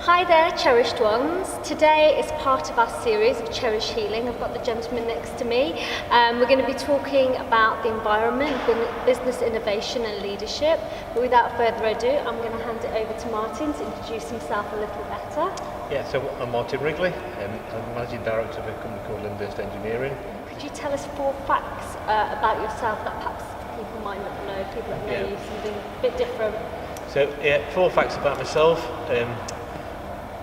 Hi there, cherished ones. Today is part of our series of Cherish Healing. I've got the gentleman next to me. We're going to be talking about the environment, business innovation and leadership. But without further ado, I'm going to hand it over to Martin to introduce himself a little better. Yeah, so I'm Martin Rigley. I'm Managing Director of a company called Lindhurst Engineering. Could you tell us 4 facts about yourself that perhaps people might not know, people that know you, something a bit different? So, 4 facts about myself.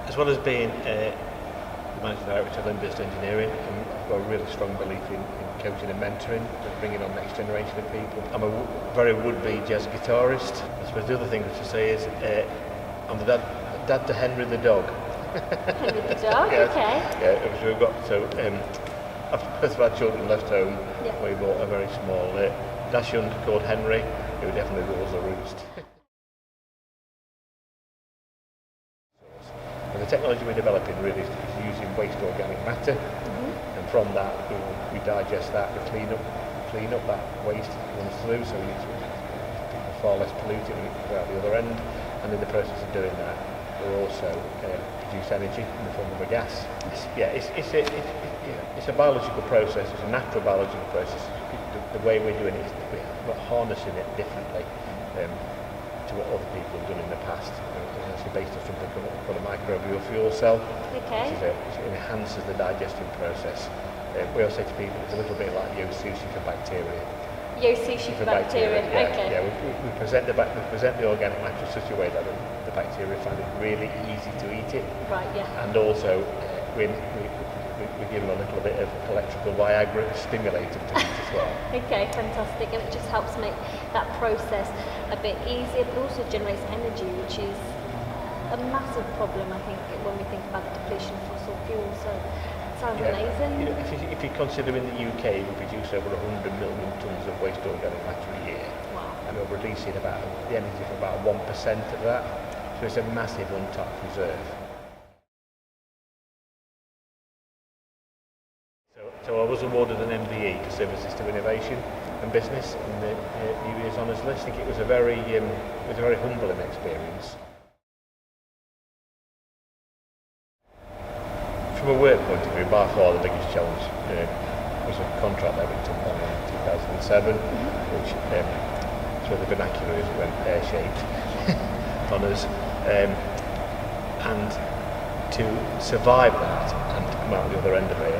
As well as being the Managing Director of Lindhurst Engineering, I've got a really strong belief in coaching and mentoring, bringing on next generation of people. I'm a very would-be jazz guitarist. I suppose the other thing to say is I'm the dad to Henry the dog. Henry the dog, yeah, okay. Yeah, we've got, so after both of our children left home, we bought a very small dachshund called Henry, who definitely rules the roost. And the technology we're developing really is using waste organic matter, and from that we digest that, we clean up that waste that runs through, so it's far less polluted when it comes out the other end. And in the process of doing that, we also produce energy in the form of a gas. It's a biological process. It's a natural biological process. The way we're doing it is we're harnessing it differently to what other people have done in the past. It's actually based on something called a microbial fuel cell, Okay. which enhances the digestion process. We always say to people it's a little bit like yo sushi for bacteria. Yo sushi for bacteria. Okay. Yeah, we present the organic matter in such a way that the bacteria find it really easy to eat it. Right. Yeah. And also we give them a little bit of electrical Viagra stimulator to eat as well. Okay, fantastic, and it just helps make that process a bit easier, but also generates energy, which is a massive problem, I think, when we think about the depletion of fossil fuels. So it sounds amazing. You know, if you consider in the UK, we produce over 100 million tonnes of waste organic matter a year. Wow. And we're releasing the energy from about 1% of that. So it's a massive untapped reserve. So I was awarded an MBE for Services to Innovation and Business in the New Year's Honours List. I think it was a very humbling experience. From a work point of view, by far the biggest challenge was a contract that we took on in 2007, which so the vernacular is went pear-shaped on us, and to survive that and to come out the other end of it.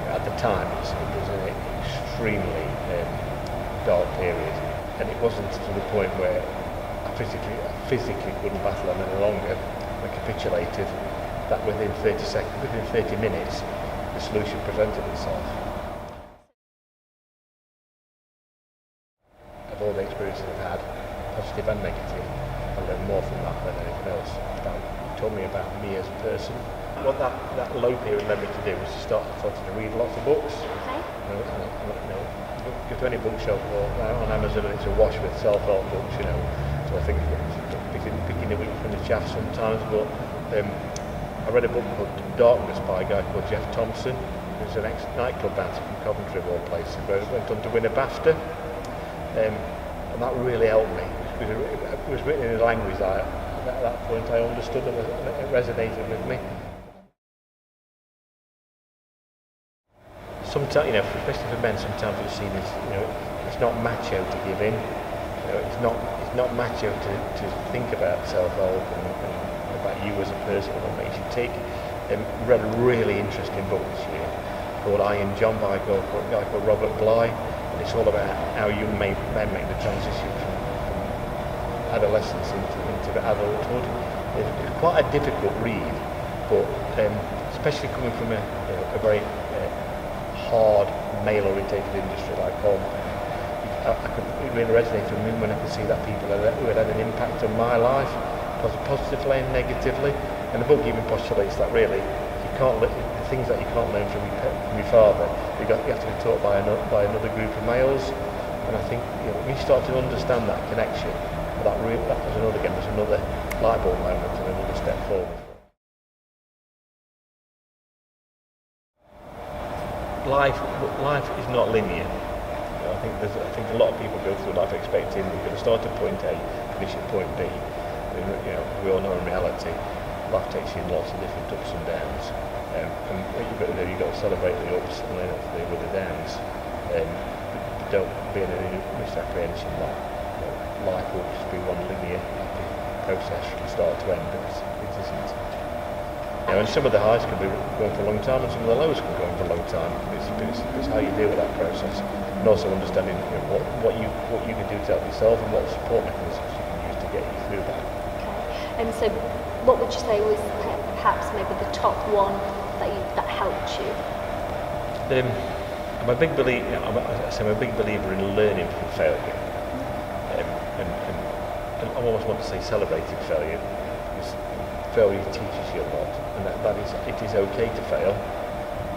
At the time, it was an extremely dark period, and it wasn't to the point where I physically couldn't battle on any longer. I capitulated. That within 30 minutes, the solution presented itself. Of all the experiences I've had, positive and negative, I learned more from that than anything else. It taught me about me as a person. What that low period led me to do was to start to read lots of books. Okay. Go to any bookshelf or on Amazon, and it's awash with self-help books. So I think picking the wheat from the chaff sometimes. But I read a book called Darkness by a guy called Jeff Thompson, who's an ex-nightclub bouncer from Coventry of all places. He went on to win a BAFTA, and that really helped me. It was written in a language that at that point I understood, and it resonated with me. Sometimes, especially for men, sometimes it's seen as, it's not macho to give in. It's not macho to think about self-help and about you as a person and what makes you tick. Read a really interesting book this year called I Am John by a guy called Robert Bly, and it's all about how young men make the transition from adolescence into adulthood. It's quite a difficult read, but especially coming from a very hard male-orientated industry like coal mining, it really resonated with me when I could see that people who had an impact on my life, positively and negatively. And the book even postulates that really you can't the things that you can't learn from your father, you have to be taught by another group of males. And I think when you start to understand that connection, that was another light bulb moment and another step forward. Life is not linear. I think a lot of people go through life expecting they're going to start at point A, finish at point B. We all know in reality life takes you in lots of different ups and downs. And what you've got to do, you've got to celebrate the ups and then hopefully with the downs. But don't be in any misapprehension that life will just be one linear happy process from start to end, because it isn't. And some of the highs can be going for a long time, and some of the lows can go on for a long time. It's how you deal with that process, and also understanding what you can do to help yourself and what support mechanisms you can use to get you through that. Okay. And so, what would you say was perhaps maybe the top one that helped you? I'm a big believer. I'm a big believer in learning from failure, and I almost want to say celebrating failure, because failure teaches you a lot, and that is, it is okay to fail,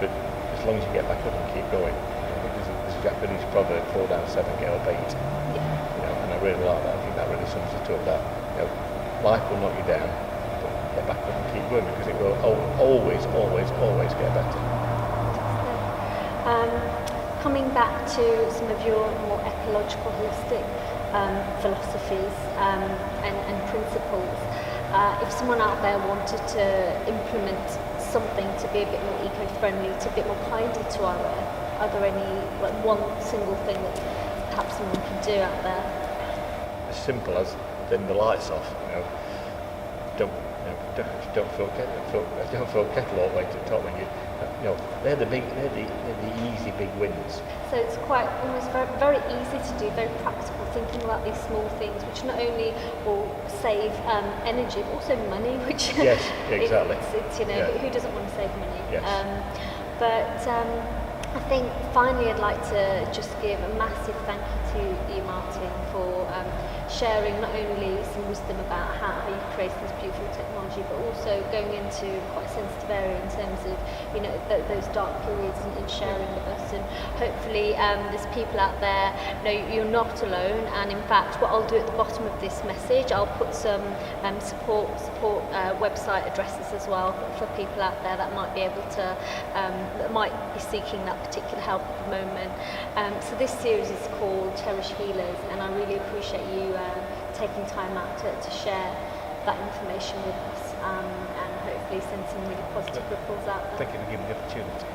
but as long as you get back up and keep going. There's a Japanese proverb: "Fall down 7, get up 8." Yeah. And I really like that. I think that really sums it up. That life will knock you down, but get back up and keep going, because it will always get better. Coming back to some of your more ecological, holistic philosophies and principles, if someone out there wanted to implement something to be a bit more eco-friendly, to be a bit more kinder to our earth, are there any one single thing that perhaps someone can do out there? As simple as turning the lights off. Don't fill kettle all the way to the top. They're the easy big wins. So it's quite almost very easy to do, very practical, thinking about these small things, which not only will save energy, but also money. Which yes, exactly. It's who doesn't want to save money? Yes. I think finally I'd like to just give a massive thank you to you, Martin, for sharing not only some wisdom about how you create this beautiful technology, but also going into quite a sensitive area in terms of those dark periods and sharing with us. And hopefully there's people out there you're not alone. And in fact, what I'll do at the bottom of this message, I'll put some support website addresses as well for people out there that might be able to that might be seeking that particular help at the moment. So this series is called Cherish Healers, and I really appreciate you taking time out to share that information with us, and hopefully send some really positive ripples out there. Thank you for giving me the opportunity.